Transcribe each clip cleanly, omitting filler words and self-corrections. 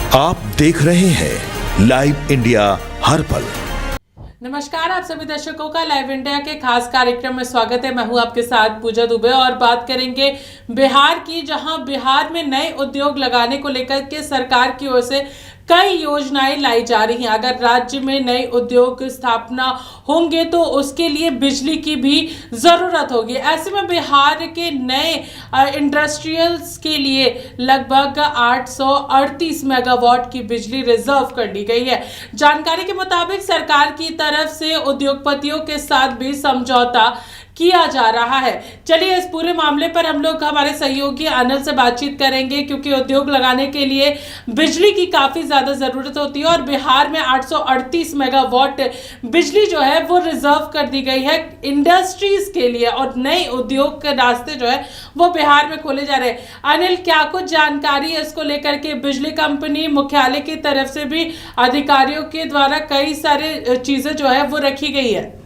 आप देख रहे हैं लाइव इंडिया हर पल। नमस्कार, आप सभी दर्शकों का लाइव इंडिया के खास कार्यक्रम में स्वागत है। मैं हूं आपके साथ पूजा दुबे और बात करेंगे बिहार की, जहां बिहार में नए उद्योग लगाने को लेकर के सरकार की ओर से कई योजनाएं लाई जा रही हैं। अगर राज्य में नए उद्योग स्थापना होंगे तो उसके लिए बिजली की भी ज़रूरत होगी। ऐसे में बिहार के नए इंडस्ट्रियल्स के लिए लगभग 838 मेगावाट की बिजली रिजर्व कर ली गई है। जानकारी के मुताबिक सरकार की तरफ से उद्योगपतियों के साथ भी समझौता किया जा रहा है। चलिए इस पूरे मामले पर हम लोग हमारे सहयोगी अनिल से बातचीत करेंगे, क्योंकि उद्योग लगाने के लिए बिजली की काफ़ी ज़्यादा ज़रूरत होती है और बिहार में 838 मेगावाट बिजली जो है वो रिजर्व कर दी गई है इंडस्ट्रीज़ के लिए, और नए उद्योग के रास्ते जो है वो बिहार में खोले जा रहे हैं। अनिल, क्या कुछ जानकारी है इसको लेकर के? बिजली कंपनी मुख्यालय की तरफ से भी अधिकारियों के द्वारा कई सारे चीज़ें जो है वो रखी गई है।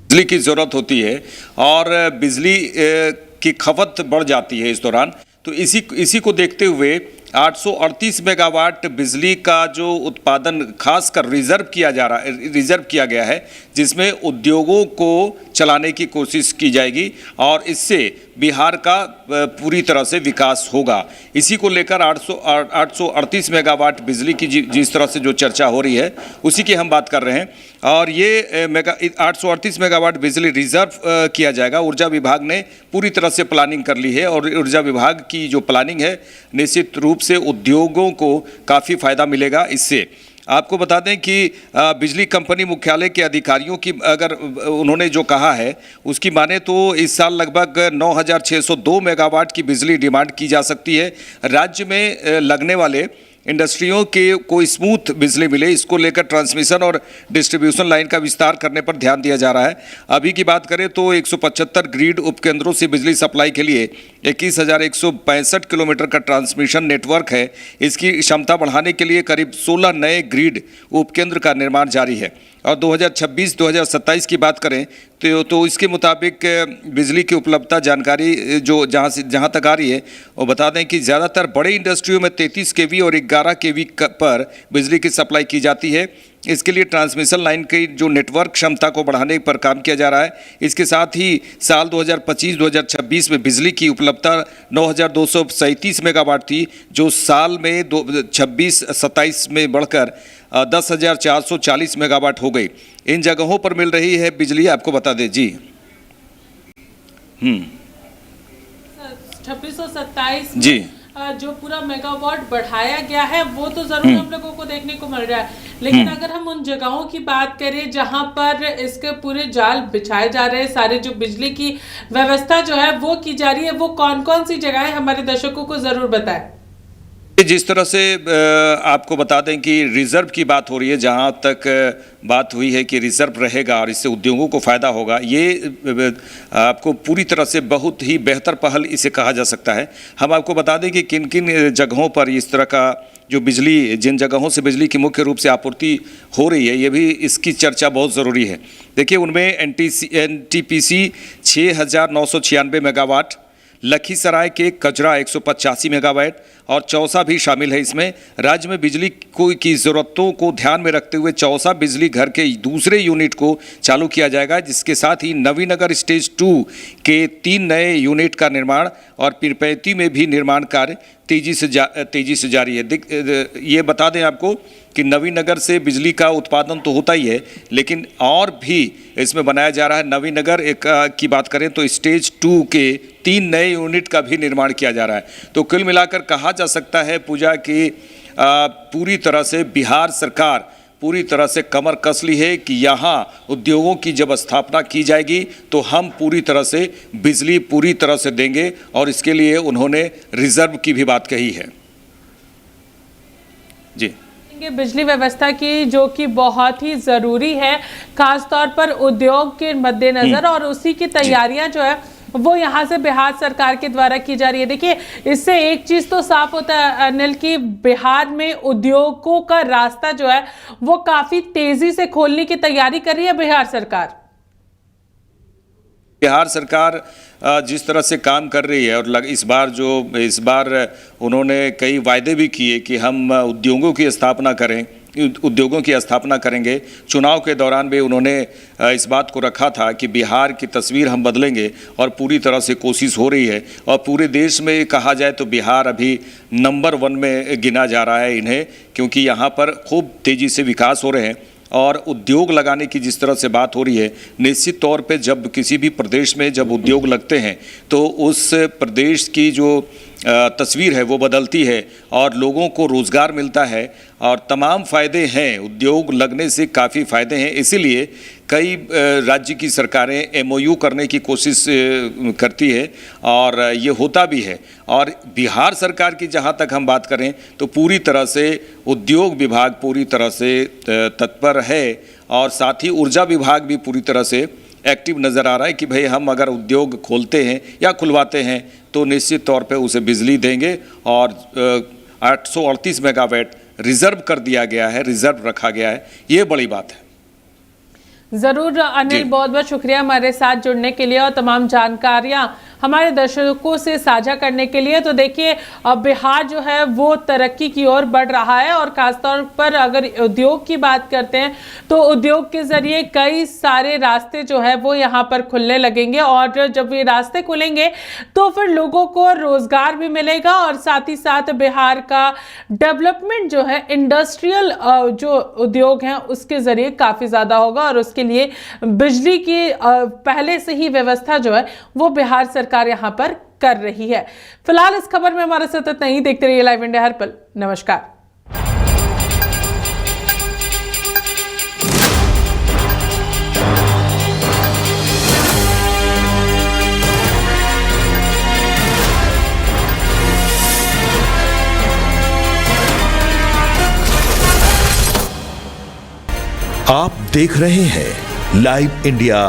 बिजली की ज़रूरत होती है और बिजली की खपत बढ़ जाती है इस दौरान। तो इसी को देखते हुए 838 मेगावाट बिजली का जो उत्पादन खासकर रिजर्व किया गया है, जिसमें उद्योगों को चलाने की कोशिश की जाएगी और इससे बिहार का पूरी तरह से विकास होगा। इसी को लेकर 838 मेगावाट बिजली की जिस तरह से जो चर्चा हो रही है उसी की हम बात कर रहे हैं। और ये 838 मेगावाट बिजली रिजर्व किया जाएगा। ऊर्जा विभाग ने पूरी तरह से प्लानिंग कर ली है और ऊर्जा विभाग की जो प्लानिंग है निश्चित रूप से उद्योगों को काफ़ी फायदा मिलेगा इससे। आपको बता दें कि बिजली कंपनी मुख्यालय के अधिकारियों की अगर उन्होंने जो कहा है उसकी माने तो इस साल लगभग 9,602 मेगावाट की बिजली डिमांड की जा सकती है। राज्य में लगने वाले इंडस्ट्रियों के को स्मूथ बिजली मिले, इसको लेकर ट्रांसमिशन और डिस्ट्रीब्यूशन लाइन का विस्तार करने पर ध्यान दिया जा रहा है। अभी की बात करें तो 175 ग्रिड उपकेंद्रों से बिजली सप्लाई के लिए 21,165 किलोमीटर का ट्रांसमिशन नेटवर्क है। इसकी क्षमता बढ़ाने के लिए करीब 16 नए ग्रिड उपकेंद्र का निर्माण जारी है। और 2026-2027 की बात करें तो इसके मुताबिक बिजली की उपलब्धता जानकारी जो जहाँ तक आ रही है वो बता दें कि ज़्यादातर बड़े इंडस्ट्रियों में 33 केवी और 11 केवी पर बिजली की सप्लाई की जाती है। इसके लिए ट्रांसमिशन लाइन की जो नेटवर्क क्षमता को बढ़ाने पर काम किया जा रहा है। इसके साथ ही साल 2025-2026 में बिजली की उपलब्धता 9,237 मेगावाट थी, जो साल में 26-27 में बढ़कर 10,440 मेगावाट हो गई। इन जगहों पर मिल रही है बिजली, आपको बता दें जी। 2627 जी जो पूरा मेगावाट बढ़ाया गया है वो तो जरूर हम लोगों को देखने को मिल रहा है, लेकिन अगर हम उन जगहों की बात करें जहां पर इसके पूरे जाल बिछाए जा रहे हैं, सारे जो बिजली की व्यवस्था जो है वो की जा रही है, वो कौन कौन सी जगहें हमारे दर्शकों को जरूर बताएं। जिस तरह से आपको बता दें कि रिजर्व की बात हो रही है, जहां तक बात हुई है कि रिजर्व रहेगा और इससे उद्योगों को फ़ायदा होगा, ये आपको पूरी तरह से बहुत ही बेहतर पहल इसे कहा जा सकता है। हम आपको बता दें कि किन किन जगहों पर इस तरह का जो बिजली, जिन जगहों से बिजली की मुख्य रूप से आपूर्ति हो रही है, ये भी इसकी चर्चा बहुत ज़रूरी है। देखिए उनमें NTPC 6,996 मेगावाट, लखीसराय के कजरा 185 मेगावाट और चौसा भी शामिल है इसमें। राज्य में बिजली की ज़रूरतों को ध्यान में रखते हुए चौसा बिजली घर के दूसरे यूनिट को चालू किया जाएगा, जिसके साथ ही नवीनगर स्टेज 2 के 3 नए यूनिट का निर्माण और पीरपैती में भी निर्माण कार्य तेज़ी से जारी है। ये बता दें आपको कि नवीनगर से बिजली का उत्पादन तो होता ही है, लेकिन और भी इसमें बनाया जा रहा है। नवीनगर की बात करें तो स्टेज 2 के 3 नए यूनिट का भी निर्माण किया जा रहा है। तो कुल मिलाकर कहा जा सकता है पूजा की पूरी तरह से बिहार सरकार पूरी तरह से कमर कस ली है कि यहाँ उद्योगों की जब स्थापना की जाएगी तो हम पूरी तरह से बिजली पूरी तरह से देंगे, और इसके लिए उन्होंने रिजर्व की भी बात कही है जी। बिजली व्यवस्था की जो कि बहुत ही जरूरी है, खास तौर पर उद्योग के मद्देनजर, और उसी की तैयारियां जो है वो यहाँ से बिहार सरकार के द्वारा की जा रही है। देखिए इससे एक चीज तो साफ होता है अनिल कि बिहार में उद्योगों का रास्ता जो है वो काफी तेजी से खोलने की तैयारी कर रही है बिहार सरकार। बिहार सरकार जिस तरह से काम कर रही है और इस बार उन्होंने कई वायदे भी किए कि हम उद्योगों की स्थापना करेंगे। चुनाव के दौरान भी उन्होंने इस बात को रखा था कि बिहार की तस्वीर हम बदलेंगे और पूरी तरह से कोशिश हो रही है। और पूरे देश में कहा जाए तो बिहार अभी नंबर 1 में गिना जा रहा है इन्हें, क्योंकि यहाँ पर खूब तेज़ी से विकास हो रहे हैं। और उद्योग लगाने की जिस तरह से बात हो रही है, निश्चित तौर पे जब किसी भी प्रदेश में जब उद्योग लगते हैं तो उस प्रदेश की जो तस्वीर है वो बदलती है और लोगों को रोज़गार मिलता है और तमाम फ़ायदे हैं। उद्योग लगने से काफ़ी फ़ायदे हैं, इसीलिए कई राज्य की सरकारें MOU करने की कोशिश करती है और ये होता भी है। और बिहार सरकार की जहाँ तक हम बात करें तो पूरी तरह से उद्योग विभाग पूरी तरह से तत्पर है और साथ ही ऊर्जा विभाग भी पूरी तरह से एक्टिव नज़र आ रहा है कि भाई हम अगर उद्योग खोलते हैं या खुलवाते हैं तो निश्चित तौर पे उसे बिजली देंगे। और 838 मेगावाट रिज़र्व कर दिया गया है, रिज़र्व रखा गया है, ये बड़ी बात है। जरूर अनिल, बहुत बहुत शुक्रिया हमारे साथ जुड़ने के लिए और तमाम जानकारियां हमारे दर्शकों से साझा करने के लिए। तो देखिए, बिहार जो है वो तरक्की की ओर बढ़ रहा है और खासतौर पर अगर उद्योग की बात करते हैं तो उद्योग के जरिए कई सारे रास्ते जो है वो यहाँ पर खुलने लगेंगे और जब ये रास्ते खुलेंगे तो फिर लोगों को रोजगार भी मिलेगा और साथ ही साथ बिहार का डेवलपमेंट जो है इंडस्ट्रियल जो उद्योग हैं उसके जरिए काफ़ी ज़्यादा होगा और उसके लिए बिजली की पहले से ही व्यवस्था जो है वो बिहार सरकार यहां पर कर रही है। फिलहाल इस खबर में हमारे साथ इतना ही। देखते रहिए लाइव इंडिया हर पल। नमस्कार। आप देख रहे हैं लाइव इंडिया